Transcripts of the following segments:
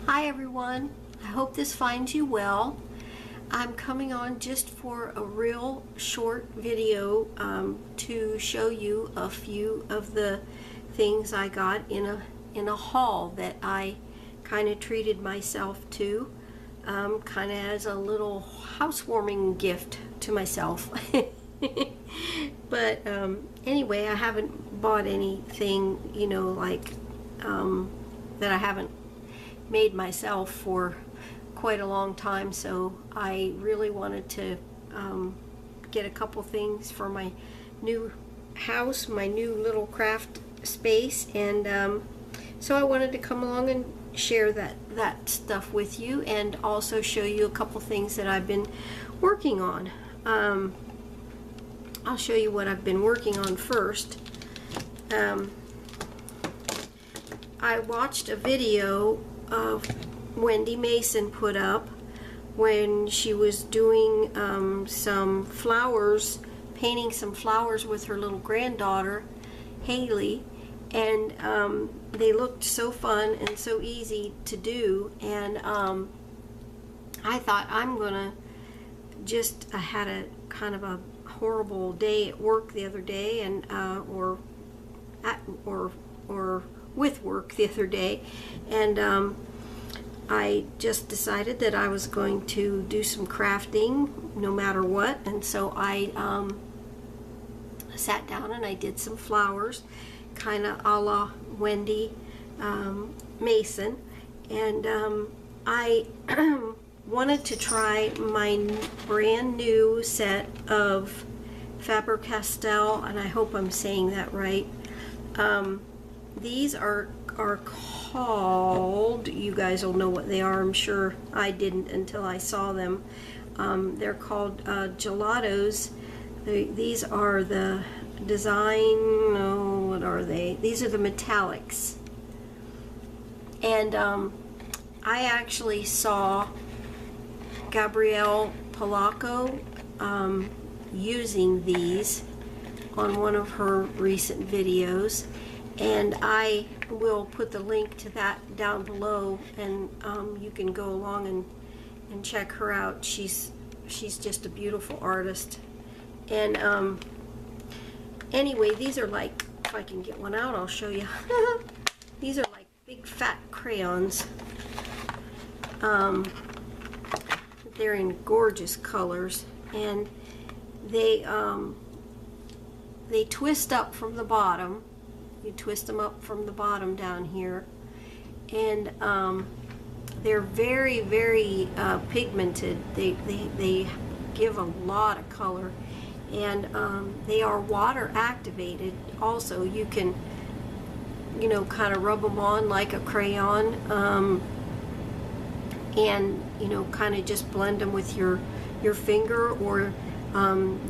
Hi everyone, I hope this finds you well. I'm coming on just for a real short video to show you a few of the things I got in a haul that I kind of treated myself to, kind of as a little housewarming gift to myself. But anyway, I haven't bought anything, like that I haven't made myself for quite a long time, so I really wanted to get a couple things for my new house, my new little craft space, and so I wanted to come along and share that stuff with you, and also show you a couple things that I've been working on. I'll show you what I've been working on first. I watched a video of Wendy Mason put up when she was doing some flowers, painting some flowers with her little granddaughter Haley, and they looked so fun and so easy to do, and I thought I'm gonna I had a kind of a horrible day at work the other day, and or with work the other day, and I just decided that I was going to do some crafting no matter what, and so I sat down and I did some flowers, kind of a la Wendy Mason, and I wanted to try my brand new set of Faber-Castell, and I hope I'm saying that right. These are called, you guys will know what they are, I'm sure I didn't until I saw them. They're called gelatos. These are the design, what are they? These are the metallics. And I actually saw Gabrielle Polacco using these on one of her recent videos, and I will put the link to that down below, and you can go along and check her out. She's just a beautiful artist. And anyway, these are like, if I can get one out, I'll show you. These are like big fat crayons. They're in gorgeous colors, and they twist up from the bottom. You twist them up from the bottom down here, and they're very, very pigmented. They give a lot of color, and they are water activated. Also, you can, kind of rub them on like a crayon, and kind of just blend them with your finger, or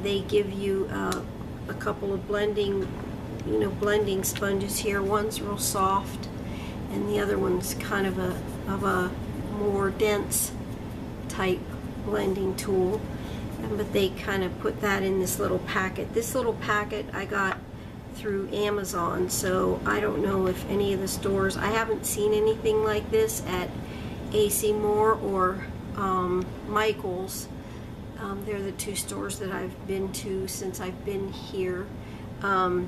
they give you a couple of blending sponges here. One's real soft, and the other one's kind of a more dense type blending tool. But they kind of put that in this little packet. This little packet I got through Amazon, so I don't know if any of the stores, I haven't seen anything like this at AC Moore or Michael's. They're the two stores that I've been to since I've been here, and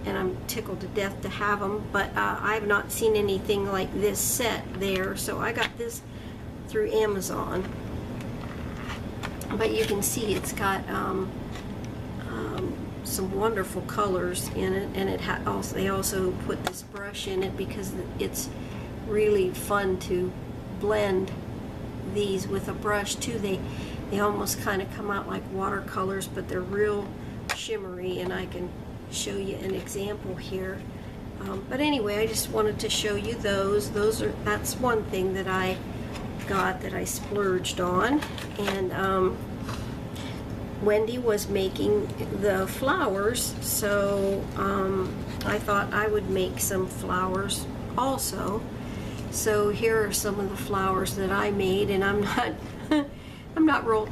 I'm tickled to death to have them, but I've not seen anything like this set there, so I got this through Amazon. But you can see it's got some wonderful colors in it, and they also put this brush in it because it's really fun to blend these with a brush too. They almost kind of come out like watercolors, but they're real shimmery, and I can show you an example here. But anyway, I just wanted to show you those. That's one thing that I got that I splurged on. And Wendy was making the flowers, so I thought I would make some flowers also. So here are some of the flowers that I made, and I'm not real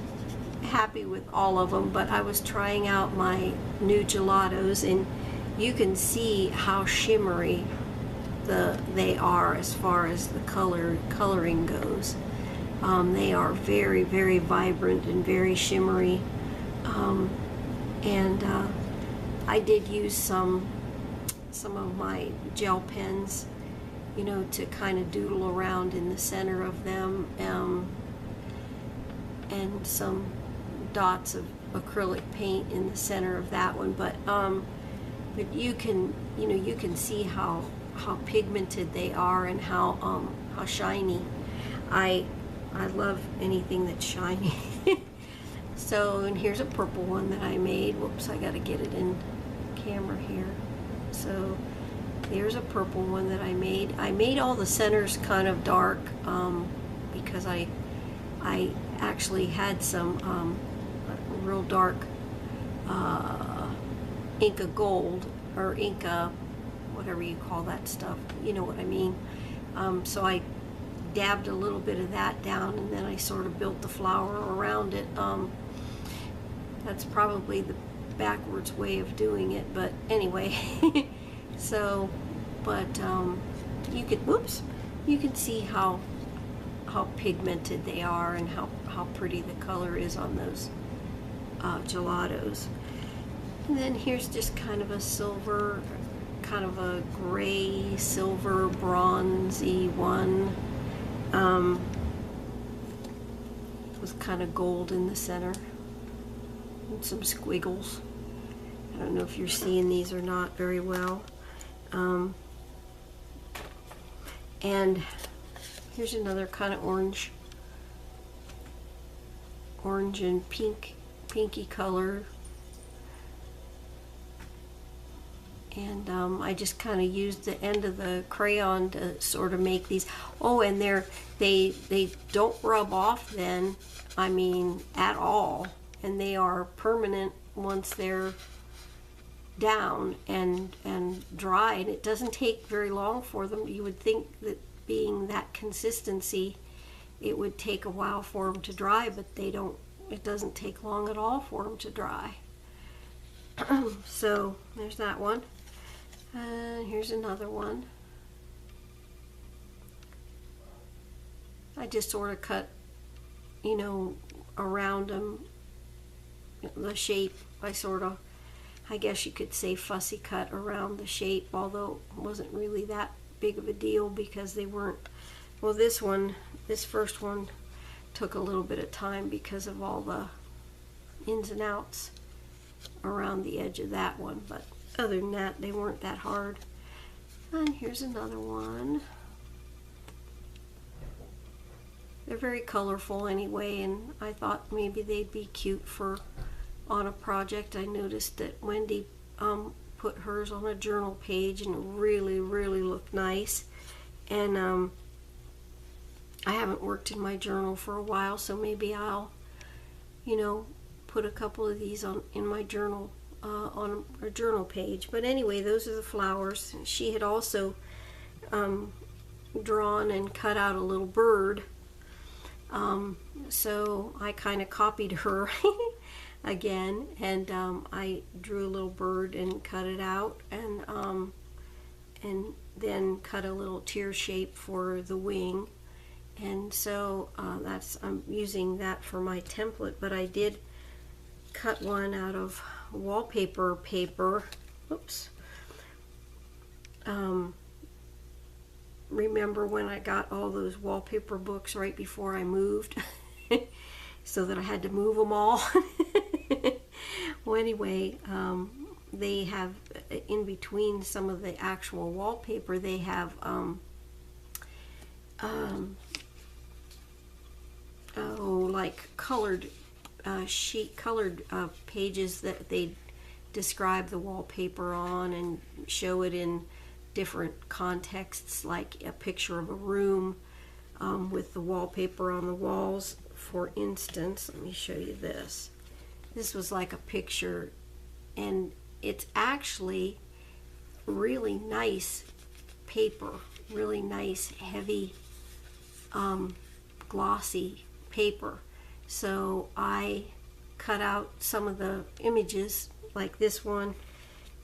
happy with all of them, but I was trying out my new gelatos, and you can see how shimmery they are as far as the coloring goes. They are very, very vibrant and very shimmery. And I did use some of my gel pens, you know, to kind of doodle around in the center of them, and some dots of acrylic paint in the center of that one. But you can, you know, you can see how pigmented they are and how shiny. I love anything that's shiny. So, and here's a purple one that I made. Whoops, I gotta get it in camera here. So there's a purple one that I made. I made all the centers kind of dark because I actually had some real dark Inca gold, or Inca, whatever you call that stuff, you know what I mean. So I dabbed a little bit of that down, and then I sort of built the flower around it. That's probably the backwards way of doing it, but anyway. So, but you can see how pigmented they are and how pretty the color is on those gelatos. And then here's just kind of a silver, kind of a gray, silver, bronzy one with kind of gold in the center and some squiggles. I don't know if you're seeing these or not very well. And here's another kind of orange and pinky color. And I just kind of used the end of the crayon to sort of make these. Oh, and they don't rub off then, I mean, at all. And they are permanent once they're down and dry. And it doesn't take very long for them. You would think that being that consistency, it would take a while for them to dry, but they don't. It doesn't take long at all for them to dry. So there's that one. Here's another one. I just sort of cut, you know, around them, the shape. I guess you could say fussy cut around the shape, although it wasn't really that big of a deal because they weren't. Well, this first one took a little bit of time because of all the ins and outs around the edge of that one, but other than that, they weren't that hard. And here's another one. They're very colorful anyway, and I thought maybe they'd be cute for on a project. I noticed that Wendy put hers on a journal page and it really, really looked nice. And I haven't worked in my journal for a while, so maybe I'll, you know, put a couple of these in my journal, on a journal page. But anyway, those are the flowers. She had also drawn and cut out a little bird, so I kind of copied her again, and I drew a little bird and cut it out, and then cut a little tear shape for the wing. And so I'm using that for my template, but I did cut one out of wallpaper paper. Oops. Remember when I got all those wallpaper books right before I moved? So that I had to move them all. Well, anyway, they have, in between some of the actual wallpaper, they have like colored pages that they describe the wallpaper on and show it in different contexts, like a picture of a room with the wallpaper on the walls. For instance, let me show you this. This was like a picture, and it's actually really nice paper, really nice, heavy, glossy paper. So I cut out some of the images, like this one,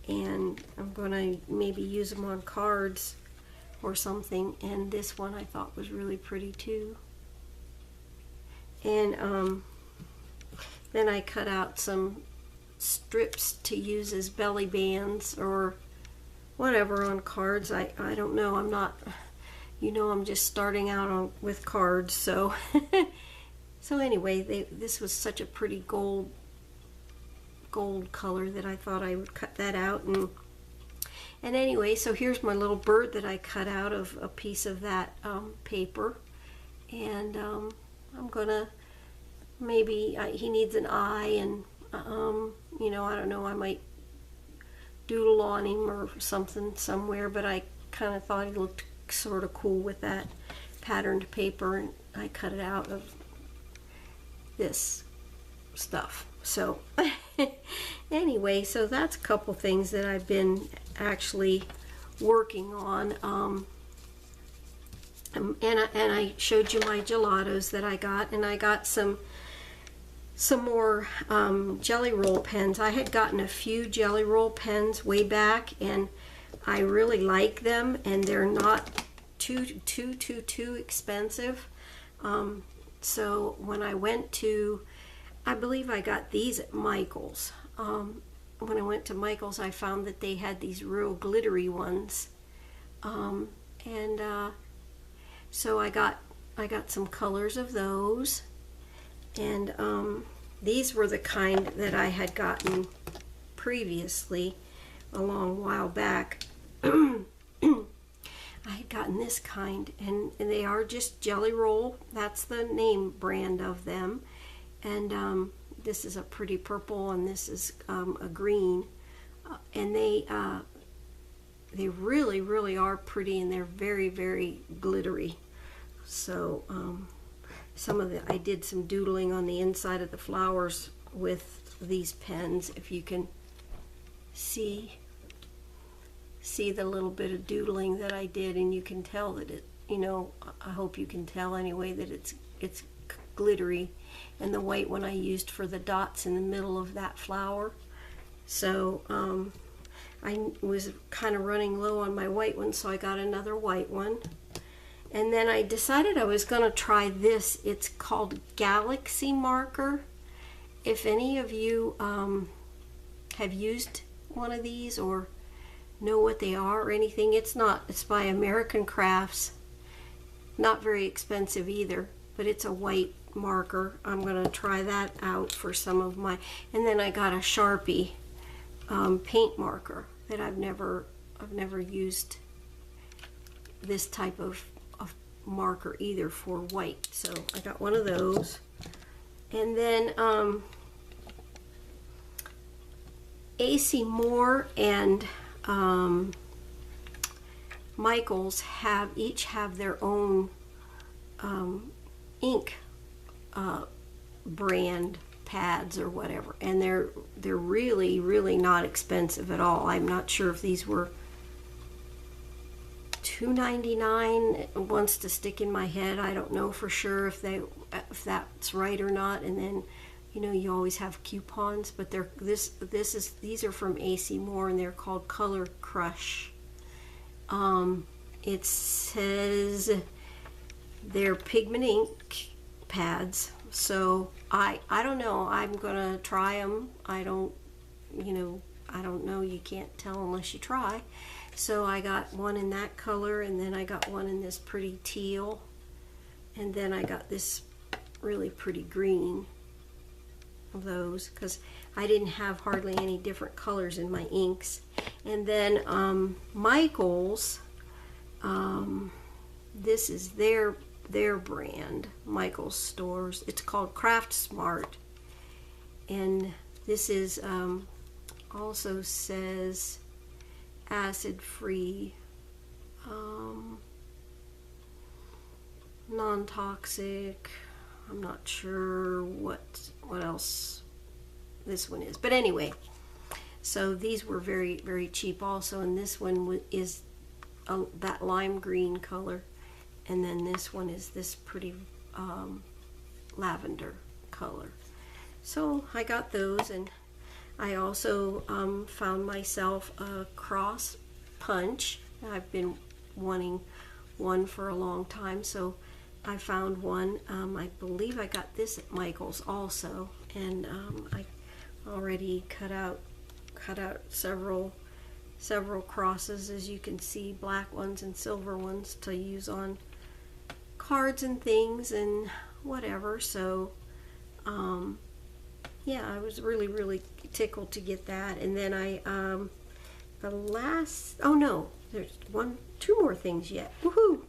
and I'm going to maybe use them on cards or something, and this one I thought was really pretty too. And then I cut out some strips to use as belly bands or whatever on cards. I don't know. I'm not, I'm just starting out with cards. So so anyway, this was such a pretty gold color that I thought I would cut that out. And anyway, so here's my little bird that I cut out of a piece of that paper. And I'm gonna, maybe he needs an eye, and I don't know, I might doodle on him or something somewhere, but I kind of thought he looked sort of cool with that patterned paper, and I cut it out of this stuff. So anyway, so that's a couple things that I've been actually working on. And I showed you my gelatos that I got, and I got some more jelly roll pens. I had gotten a few jelly roll pens way back, and I really like them, and they're not too expensive. So when I went to, I believe I got these at Michael's. When I went to Michael's, I found that they had these real glittery ones, so I got some colors of those, and these were the kind that I had gotten previously a long while back. I had gotten this kind, and they are just Jelly Roll. That's the name brand of them. And this is a pretty purple, and this is a green. And they really are pretty, and they're very, very glittery. So I did some doodling on the inside of the flowers with these pens. If you can see the little bit of doodling that I did, and you can tell that it, I hope you can tell anyway, that it's glittery. And the white one I used for the dots in the middle of that flower. So I was kind of running low on my white one, so I got another white one. And then I decided I was going to try this. It's called Galaxy Marker. If any of you have used one of these or know what they are or anything, it's by American Crafts. Not very expensive either, but it's a white marker. I'm going to try that out for some of my, and then I got a Sharpie paint marker that I've never used this type of marker either for white. So I got one of those. And then AC Moore and Michael's each have their own ink brand pads or whatever, and they're really not expensive at all. I'm not sure if these were $2.99 once to stick in my head. I don't know for sure if that's right or not. And then you always have coupons, but these are from AC Moore, and they're called Color Crush. It says they're pigment ink pads. So I don't know. I'm gonna try them. I don't know. You can't tell unless you try. So I got one in that color, and then I got one in this pretty teal, and then I got this really pretty green of those, because I didn't have hardly any different colors in my inks. And then Michael's, this is their brand, Michael's stores. It's called Craft Smart, and this is also says acid free, non-toxic. I'm not sure what else this one is, but anyway, so these were very, very cheap also. And this one is that lime green color, and then this one is this pretty lavender color. So I got those, and I also found myself a cross punch. I've been wanting one for a long time, so I found one. I believe I got this at Michael's also, and I already cut out several crosses, as you can see, black ones and silver ones to use on cards and things and whatever. So yeah, I was really tickled to get that. And then there's two more things yet. Woohoo!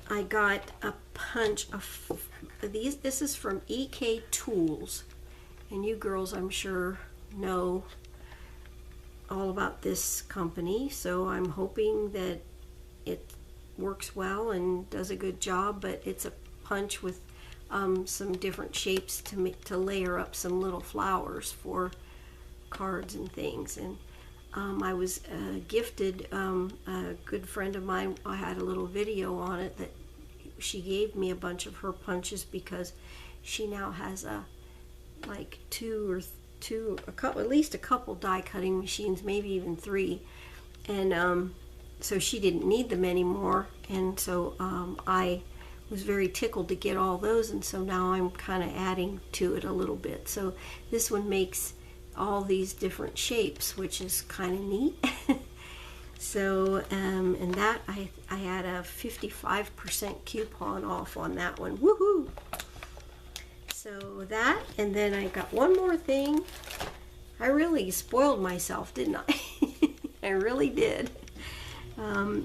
I got a punch of these. This is from EK Tools, and you girls, I'm sure, know all about this company, so I'm hoping that it works well and does a good job. But it's a punch with some different shapes to layer up some little flowers for cards and things. And I was gifted, a good friend of mine, I had a little video on it that she gave me a bunch of her punches because she now has at least a couple die cutting machines, maybe even 3, and so she didn't need them anymore. And so I was very tickled to get all those, and so now I'm kind of adding to it a little bit. So this one makes all these different shapes, which is kind of neat. So and that I had a 55% coupon off on that one. Woohoo! So that, and then I got one more thing. I really spoiled myself, didn't I? I really did.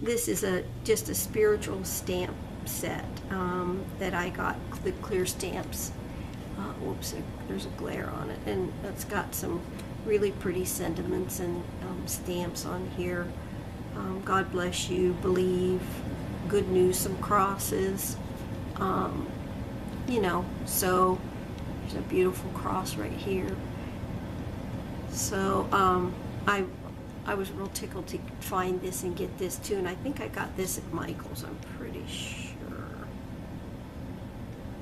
This is just a spiritual stamp set that I got, the clear stamps. Whoops, there's a glare on it, and it's got some really pretty sentiments and stamps on here. God bless you, believe, good news, some crosses, you know, so there's a beautiful cross right here. So I was real tickled to find this and get this too, and I think I got this at Michael's, I'm pretty sure.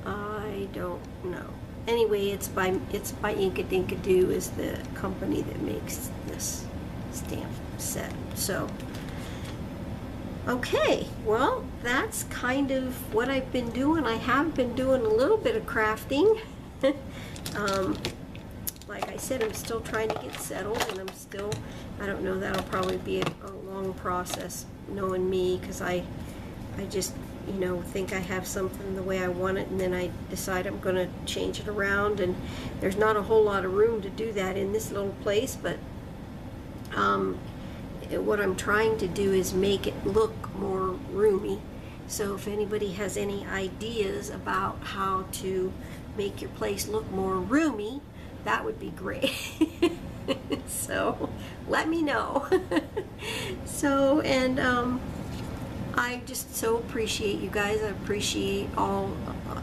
I don't know. Anyway, it's by Inkadinkadoo is the company that makes this stamp set. So okay, well, that's kind of what I've been doing. I have been doing a little bit of crafting. Like I said, I'm still trying to get settled, and I don't know, that'll probably be a long process, knowing me, because I just, you know, think I have something the way I want it, and then I decide I'm going to change it around, and there's not a whole lot of room to do that in this little place. But what I'm trying to do is make it look more roomy. So if anybody has any ideas about how to make your place look more roomy, that would be great. So let me know. So, and I just so appreciate you guys. I appreciate all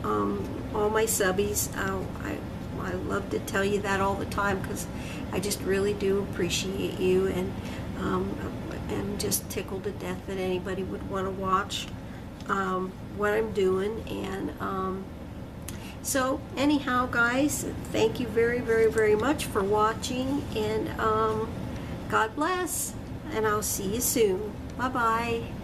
my subbies. I love to tell you that all the time, because I just really do appreciate you, and I'm just tickled to death that anybody would want to watch what I'm doing. And so anyhow, guys, thank you very much for watching, and God bless, and I'll see you soon. Bye bye.